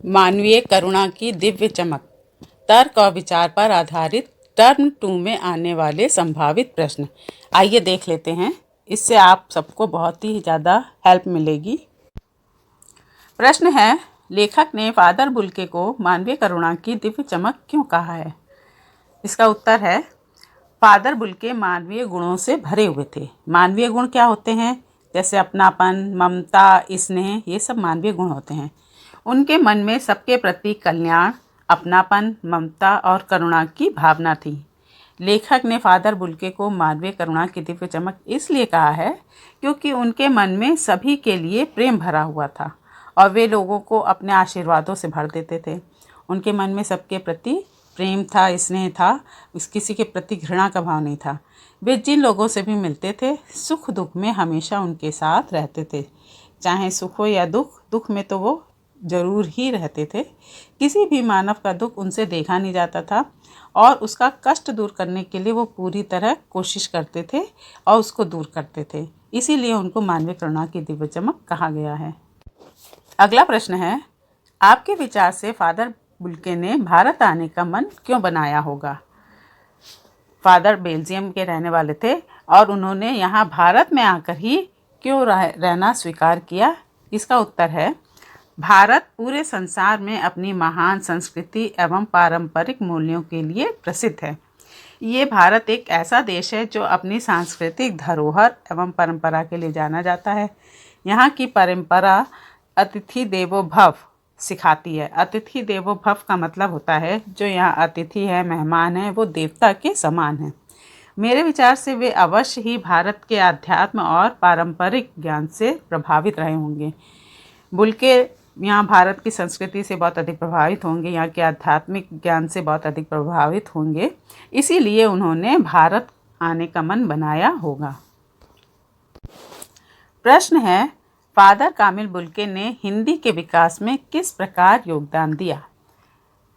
मानवीय करुणा की दिव्य चमक। तर्क और विचार पर आधारित टर्म 2 में आने वाले संभावित प्रश्न। आइए देख लेते हैं, इससे आप सबको बहुत ही ज़्यादा हेल्प मिलेगी। प्रश्न है, लेखक ने फादर बुल्के को मानवीय करुणा की दिव्य चमक क्यों कहा है? इसका उत्तर है, फादर बुल्के मानवीय गुणों से भरे हुए थे। मानवीय गुण क्या होते हैं? जैसे अपनापन, ममता, स्नेह, ये सब मानवीय गुण होते हैं। उनके मन में सबके प्रति कल्याण, अपनापन, ममता और करुणा की भावना थी। लेखक ने फादर बुल्के को मानवीय करुणा की दिव्य चमक इसलिए कहा है क्योंकि उनके मन में सभी के लिए प्रेम भरा हुआ था और वे लोगों को अपने आशीर्वादों से भर देते थे। उनके मन में सबके प्रति प्रेम था, स्नेह था, किसी के प्रति घृणा का भाव नहीं था। वे जिन लोगों से भी मिलते थे, सुख दुख में हमेशा उनके साथ रहते थे। चाहे सुख हो या दुख, दुख में तो वो जरूर ही रहते थे। किसी भी मानव का दुख उनसे देखा नहीं जाता था और उसका कष्ट दूर करने के लिए वो पूरी तरह कोशिश करते थे और उसको दूर करते थे। इसीलिए उनको मानवीय करुणा की दिव्य चमक कहा गया है। अगला प्रश्न है, आपके विचार से फादर बुल्के ने भारत आने का मन क्यों बनाया होगा? फादर बेल्जियम के रहने वाले थे और उन्होंने यहाँ भारत में आकर ही क्यों रहना स्वीकार किया? इसका उत्तर है, भारत पूरे संसार में अपनी महान संस्कृति एवं पारंपरिक मूल्यों के लिए प्रसिद्ध है। ये भारत एक ऐसा देश है जो अपनी सांस्कृतिक धरोहर एवं परंपरा के लिए जाना जाता है। यहाँ की परंपरा अतिथि देवो भव सिखाती है। अतिथि देवो भव का मतलब होता है जो यहाँ अतिथि है, मेहमान है, वो देवता के समान है। मेरे विचार से वे अवश्य ही भारत के अध्यात्म और पारंपरिक ज्ञान से प्रभावित रहे होंगे। बुल्के यहाँ भारत की संस्कृति से बहुत अधिक प्रभावित होंगे, यहाँ के आध्यात्मिक ज्ञान से बहुत अधिक प्रभावित होंगे, इसीलिए उन्होंने भारत आने का मन बनाया होगा। प्रश्न है, फादर कामिल बुल्के ने हिंदी के विकास में किस प्रकार योगदान दिया?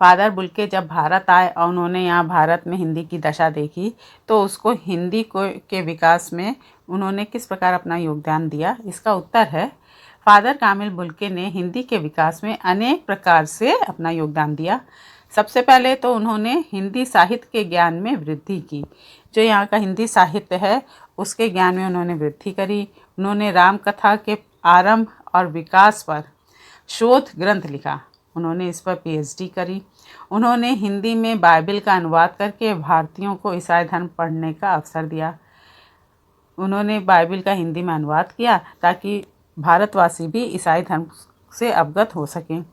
फादर बुल्के जब भारत आए और उन्होंने यहाँ भारत में हिंदी की दशा देखी तो उसको हिंदी के विकास में उन्होंने किस प्रकार अपना योगदान दिया? इसका उत्तर है, फादर कामिल बुल्के ने हिंदी के विकास में अनेक प्रकार से अपना योगदान दिया। सबसे पहले तो उन्होंने हिंदी साहित्य के ज्ञान में वृद्धि की। जो यहाँ का हिंदी साहित्य है उसके ज्ञान में उन्होंने वृद्धि करी। उन्होंने रामकथा के आरंभ और विकास पर शोध ग्रंथ लिखा। उन्होंने इस पर पीएचडी करी। उन्होंने हिंदी में बाइबल का अनुवाद करके भारतीयों को ईसाई धर्म पढ़ने का अवसर दिया। उन्होंने बाइबल का हिंदी में अनुवाद किया ताकि भारतवासी भी ईसाई धर्म से अवगत हो सकें।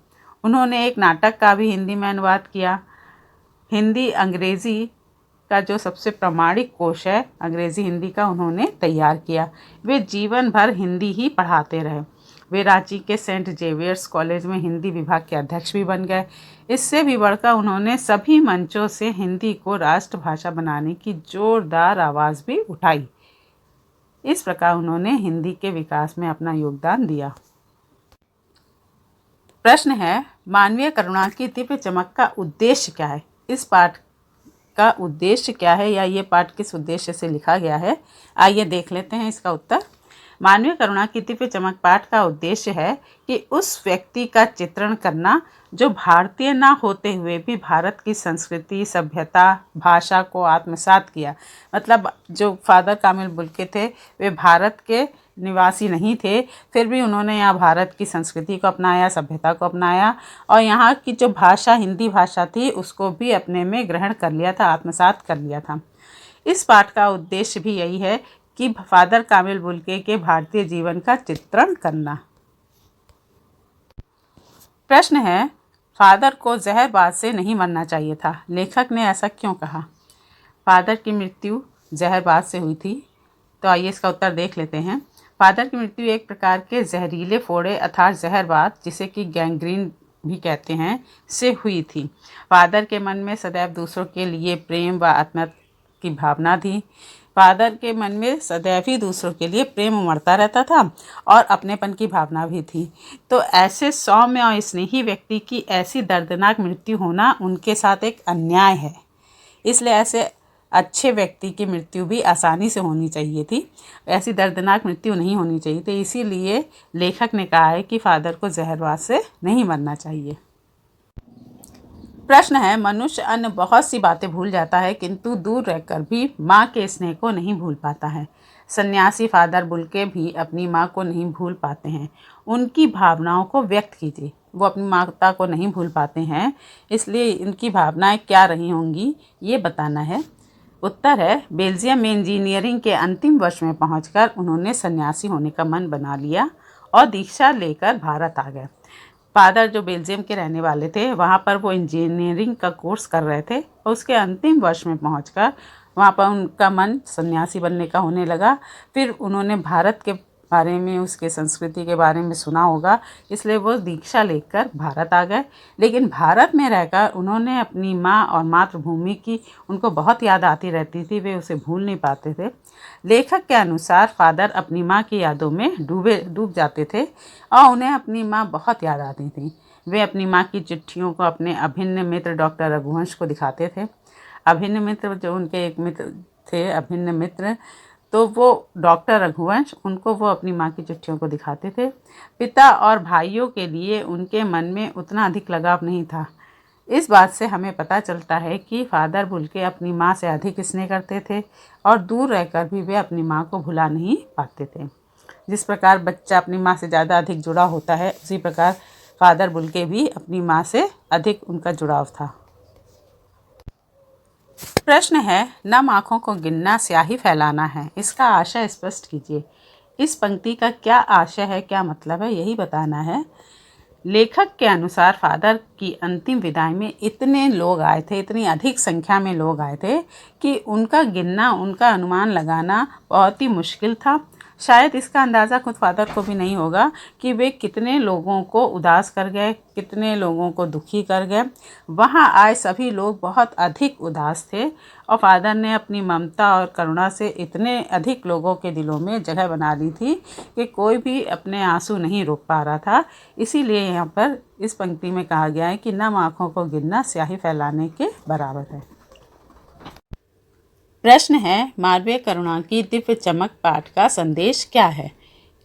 उन्होंने एक नाटक का भी हिंदी में अनुवाद किया। हिंदी अंग्रेज़ी का जो सबसे प्रामाणिक कोश है अंग्रेज़ी हिंदी का, उन्होंने तैयार किया। वे जीवन भर हिंदी ही पढ़ाते रहे। वे रांची के सेंट जेवियर्स कॉलेज में हिंदी विभाग के अध्यक्ष भी बन गए। इससे भी बढ़कर उन्होंने सभी मंचों से हिंदी को राष्ट्रभाषा बनाने की जोरदार आवाज़ भी उठाई। इस प्रकार उन्होंने हिंदी के विकास में अपना योगदान दिया। प्रश्न है, मानवीय करुणा की दिव्य चमक का उद्देश्य क्या है? इस पाठ का उद्देश्य क्या है या ये पाठ किस उद्देश्य से लिखा गया है? आइए देख लेते हैं इसका उत्तर। मानवीय करुणा की दिव्य चमक पाठ का उद्देश्य है कि उस व्यक्ति का चित्रण करना जो भारतीय ना होते हुए भी भारत की संस्कृति, सभ्यता, भाषा को आत्मसात किया। मतलब जो फादर कामिल बुल्के थे वे भारत के निवासी नहीं थे, फिर भी उन्होंने यहाँ भारत की संस्कृति को अपनाया, सभ्यता को अपनाया और यहाँ की जो भाषा हिंदी भाषा थी उसको भी अपने में ग्रहण कर लिया था, आत्मसात कर लिया था। इस पाठ का उद्देश्य भी यही है कि फादर कामिल बुल्के के भारतीय जीवन का चित्रण करना। प्रश्न है, फादर को जहरबाद से नहीं मरना चाहिए था। लेखक ने ऐसा क्यों कहा? फादर की मृत्यु जहरबाद से हुई थी, तो आइए इसका उत्तर देख लेते हैं। फादर की मृत्यु एक प्रकार के जहरीले फोड़े अर्थात जहरबाद, जिसे कि गैंग्रीन भी कहते हैं, से हुई थी। फादर के मन में सदैव दूसरों के लिए प्रेम व आत्मीयता की भावना थी। फादर के मन में सदैव ही दूसरों के लिए प्रेम उमड़ता रहता था और अपनेपन की भावना भी थी। तो ऐसे सौम्य और स्नेही व्यक्ति की ऐसी दर्दनाक मृत्यु होना उनके साथ एक अन्याय है। इसलिए ऐसे अच्छे व्यक्ति की मृत्यु भी आसानी से होनी चाहिए थी, ऐसी दर्दनाक मृत्यु नहीं होनी चाहिए थी। इसीलिए लेखक ने कहा है कि फादर को जहरबाद से नहीं मरना चाहिए। प्रश्न है, मनुष्य अन्य बहुत सी बातें भूल जाता है किंतु दूर रहकर भी माँ के स्नेह को नहीं भूल पाता है। सन्यासी फादर बुल्के भी अपनी माँ को नहीं भूल पाते हैं। उनकी भावनाओं को व्यक्त कीजिए। वो अपनी माता को नहीं भूल पाते हैं, इसलिए इनकी भावनाएं क्या रही होंगी ये बताना है। उत्तर है, बेल्जियम में इंजीनियरिंग के अंतिम वर्ष में पहुंचकर उन्होंने सन्यासी होने का मन बना लिया और दीक्षा लेकर भारत आ गए। फादर जो बेल्जियम के रहने वाले थे, वहाँ पर वो इंजीनियरिंग का कोर्स कर रहे थे और उसके अंतिम वर्ष में पहुंचकर वहाँ पर उनका मन सन्यासी बनने का होने लगा। फिर उन्होंने भारत के बारे में, उसके संस्कृति के बारे में सुना होगा, इसलिए वो दीक्षा लेकर भारत आ गए। लेकिन भारत में रहकर उन्होंने अपनी माँ और मातृभूमि की उनको बहुत याद आती रहती थी, वे उसे भूल नहीं पाते थे। लेखक के अनुसार फादर अपनी माँ की यादों में डूब जाते थे और उन्हें अपनी माँ बहुत याद आती थी। वे अपनी माँ की चिट्ठियों को अपने अभिन्न मित्र डॉक्टर रघुवंश को दिखाते थे। अभिन्न मित्र जो उनके एक मित्र थे, अभिन्न मित्र, तो वो डॉक्टर रघुवंश, उनको वो अपनी माँ की चिट्ठियों को दिखाते थे। पिता और भाइयों के लिए उनके मन में उतना अधिक लगाव नहीं था। इस बात से हमें पता चलता है कि फादर बुल्के अपनी माँ से अधिक स्नेह करते थे और दूर रहकर भी वे अपनी माँ को भुला नहीं पाते थे। जिस प्रकार बच्चा अपनी माँ से ज़्यादा अधिक जुड़ा होता है, उसी प्रकार फादर बुल्के भी अपनी माँ से अधिक उनका जुड़ाव था। प्रश्न है, नम आँखों को गिनना स्याही फैलाना है, इसका आशय स्पष्ट कीजिए। इस पंक्ति का क्या आशय है, क्या मतलब है, यही बताना है। लेखक के अनुसार फादर की अंतिम विदाई में इतने लोग आए थे, इतनी अधिक संख्या में लोग आए थे कि उनका गिनना, उनका अनुमान लगाना बहुत ही मुश्किल था। शायद इसका अंदाज़ा खुद फादर को भी नहीं होगा कि वे कितने लोगों को उदास कर गए, कितने लोगों को दुखी कर गए। वहाँ आए सभी लोग बहुत अधिक उदास थे और फादर ने अपनी ममता और करुणा से इतने अधिक लोगों के दिलों में जगह बना ली थी कि कोई भी अपने आंसू नहीं रोक पा रहा था। इसीलिए यहाँ पर इस पंक्ति में कहा गया है कि नम आँखों को गिनना स्याही फैलाने के बराबर है। प्रश्न है, मानवीय करुणा की दिव्य चमक पाठ का संदेश क्या है?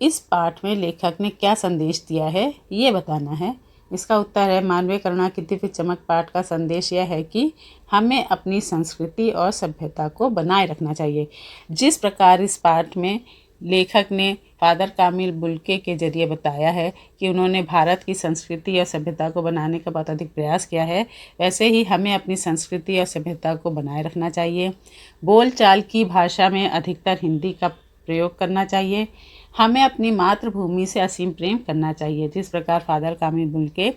इस पाठ में लेखक ने क्या संदेश दिया है, ये बताना है। इसका उत्तर है, मानवीय करुणा की दिव्य चमक पाठ का संदेश यह है कि हमें अपनी संस्कृति और सभ्यता को बनाए रखना चाहिए। जिस प्रकार इस पाठ में लेखक ने फादर कामिल बुल्के के जरिए बताया है कि उन्होंने भारत की संस्कृति और सभ्यता को बनाने का बहुत अधिक प्रयास किया है, वैसे ही हमें अपनी संस्कृति और सभ्यता को बनाए रखना चाहिए। बोलचाल की भाषा में अधिकतर हिंदी का प्रयोग करना चाहिए। हमें अपनी मातृभूमि से असीम प्रेम करना चाहिए। जिस प्रकार फादर कामिल बुल्के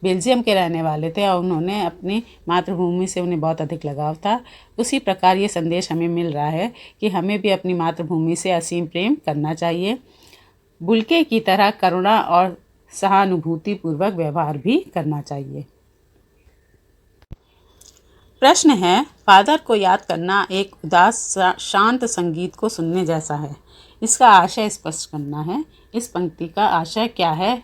बेल्जियम के रहने वाले थे और उन्होंने अपनी मातृभूमि से उन्हें बहुत अधिक लगाव था, उसी प्रकार ये संदेश हमें मिल रहा है कि हमें भी अपनी मातृभूमि से असीम प्रेम करना चाहिए। बुल्के की तरह करुणा और सहानुभूतिपूर्वक व्यवहार भी करना चाहिए। प्रश्न है, फादर को याद करना एक उदास शांत संगीत को सुनने जैसा है, इसका आशय स्पष्ट करना है। इस पंक्ति का आशय क्या है,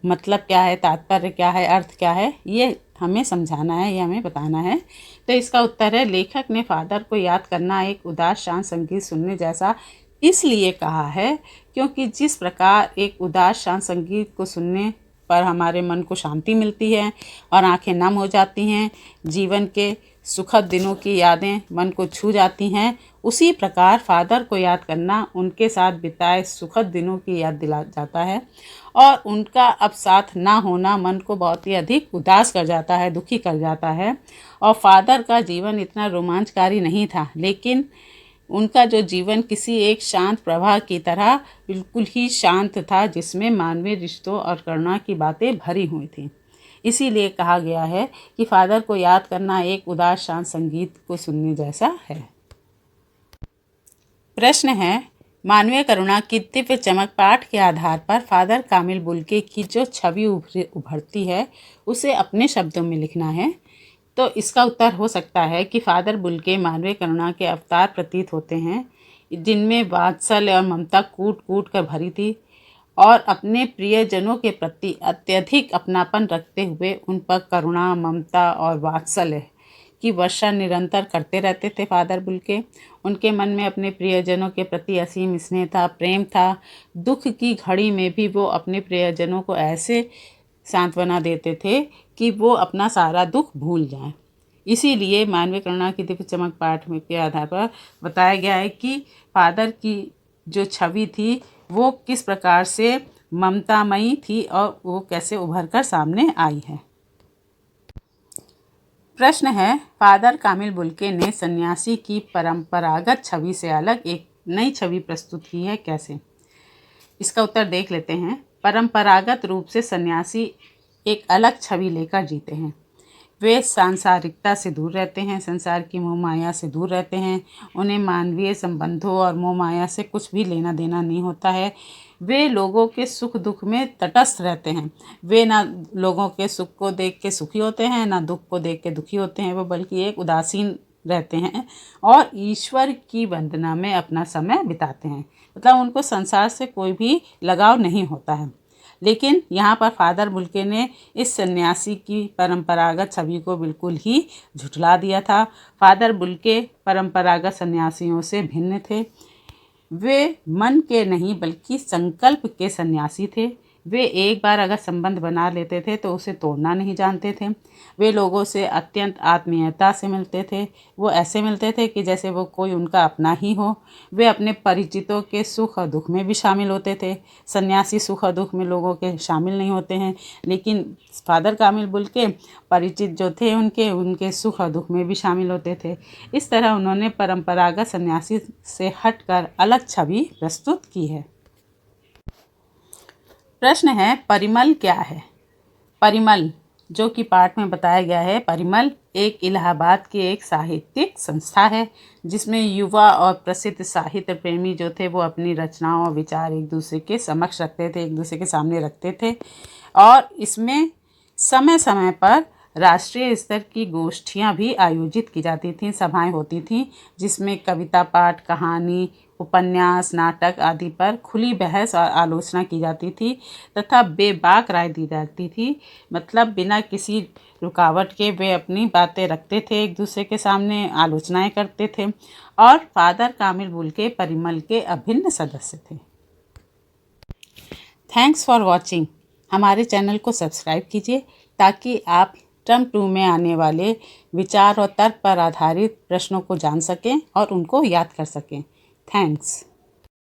मतलब क्या है, तात्पर्य क्या है, अर्थ क्या है, ये हमें समझाना है, ये हमें बताना है। तो इसका उत्तर है, लेखक ने फादर को याद करना एक उदास शांत संगीत सुनने जैसा इसलिए कहा है क्योंकि जिस प्रकार एक उदास शांत संगीत को सुनने पर हमारे मन को शांति मिलती है और आंखें नम हो जाती हैं, जीवन के सुखद दिनों की यादें मन को छू जाती हैं, उसी प्रकार फादर को याद करना उनके साथ बिताए सुखद दिनों की याद दिला जाता है और उनका अब साथ ना होना मन को बहुत ही अधिक उदास कर जाता है, दुखी कर जाता है। और फादर का जीवन इतना रोमांचकारी नहीं था, लेकिन उनका जो जीवन किसी एक शांत प्रवाह की तरह बिल्कुल ही शांत था, जिसमें मानवीय रिश्तों और करुणा की बातें भरी हुई थीं। इसीलिए कहा गया है कि फादर को याद करना एक उदास शांत संगीत को सुनने जैसा है। प्रश्न है, मानवीय करुणा की दिव्य चमक पाठ के आधार पर फादर कामिल बुल्के की जो छवि उभरती है उसे अपने शब्दों में लिखना है। तो इसका उत्तर हो सकता है कि फादर बुल्के मानवीय करुणा के अवतार प्रतीत होते हैं, जिनमें वात्सल्य और ममता कूट कूट कर भरी थी और अपने प्रियजनों के प्रति अत्यधिक अपनापन रखते हुए उन पर करुणा, ममता और वात्सल्य की वर्षा निरंतर करते रहते थे। फादर बुल्के, उनके मन में अपने प्रियजनों के प्रति असीम स्नेह था, प्रेम था। दुख की घड़ी में भी वो अपने प्रियजनों को ऐसे सांत्वना देते थे कि वो अपना सारा दुख भूल जाएं। इसीलिए मानवीय करुणा की दिव्य चमक पाठ में के आधार पर बताया गया है कि फादर की जो छवि थी वो किस प्रकार से ममतामयी थी और वो कैसे उभर कर सामने आई है। प्रश्न है, फादर कामिल बुल्के ने सन्यासी की परंपरागत छवि से अलग एक नई छवि प्रस्तुत की है, कैसे? इसका उत्तर देख लेते हैं। परंपरागत रूप से सन्यासी एक अलग छवि लेकर जीते हैं। वे सांसारिकता से दूर रहते हैं, संसार की मोह माया से दूर रहते हैं। उन्हें मानवीय संबंधों और मोह माया से कुछ भी लेना देना नहीं होता है। वे लोगों के सुख दुख में तटस्थ रहते हैं। वे ना लोगों के सुख को देख के सुखी होते हैं, ना दुख को देख के दुखी होते हैं। वो बल्कि एक उदासीन रहते हैं और ईश्वर की वंदना में अपना समय बिताते हैं। मतलब उनको संसार से कोई भी लगाव नहीं होता है। लेकिन यहाँ पर फादर बुल्के ने इस सन्यासी की परंपरागत छवि को बिल्कुल ही झुठला दिया था। फादर बुल्के परंपरागत सन्यासियों से भिन्न थे। वे मन के नहीं बल्कि संकल्प के सन्यासी थे। वे एक बार अगर संबंध बना लेते थे तो उसे तोड़ना नहीं जानते थे। वे लोगों से अत्यंत आत्मीयता से मिलते थे। वो ऐसे मिलते थे कि जैसे वो कोई उनका अपना ही हो। वे अपने परिचितों के सुख और दुख में भी शामिल होते थे। सन्यासी सुख और दुख में लोगों के शामिल नहीं होते हैं, लेकिन फादर कामिल बुल्के परिचित जो थे उनके सुख और दुख में भी शामिल होते थे। इस तरह उन्होंने परंपरागत सन्यासी से हटकर अलग छवि प्रस्तुत की है। प्रश्न है, परिमल क्या है? परिमल जो कि पाठ में बताया गया है, परिमल एक इलाहाबाद की एक साहित्यिक संस्था है जिसमें युवा और प्रसिद्ध साहित्य प्रेमी जो थे वो अपनी रचनाओं और विचार एक दूसरे के समक्ष रखते थे, एक दूसरे के सामने रखते थे। और इसमें समय समय पर राष्ट्रीय स्तर की गोष्ठियाँ भी आयोजित की जाती थीं, सभाएं होती थीं जिसमें कविता पाठ, कहानी, उपन्यास, नाटक आदि पर खुली बहस और आलोचना की जाती थी तथा बेबाक राय दी जाती थी। मतलब बिना किसी रुकावट के वे अपनी बातें रखते थे, एक दूसरे के सामने आलोचनाएं करते थे। और फादर कामिल बुल्के परिमल के अभिन्न सदस्य थे। Thanks for watching. हमारे चैनल को सब्सक्राइब कीजिए ताकि आप टर्म 2 में आने वाले विचार और तर्क पर आधारित प्रश्नों को जान सकें और उनको याद कर सकें। थैंक्स।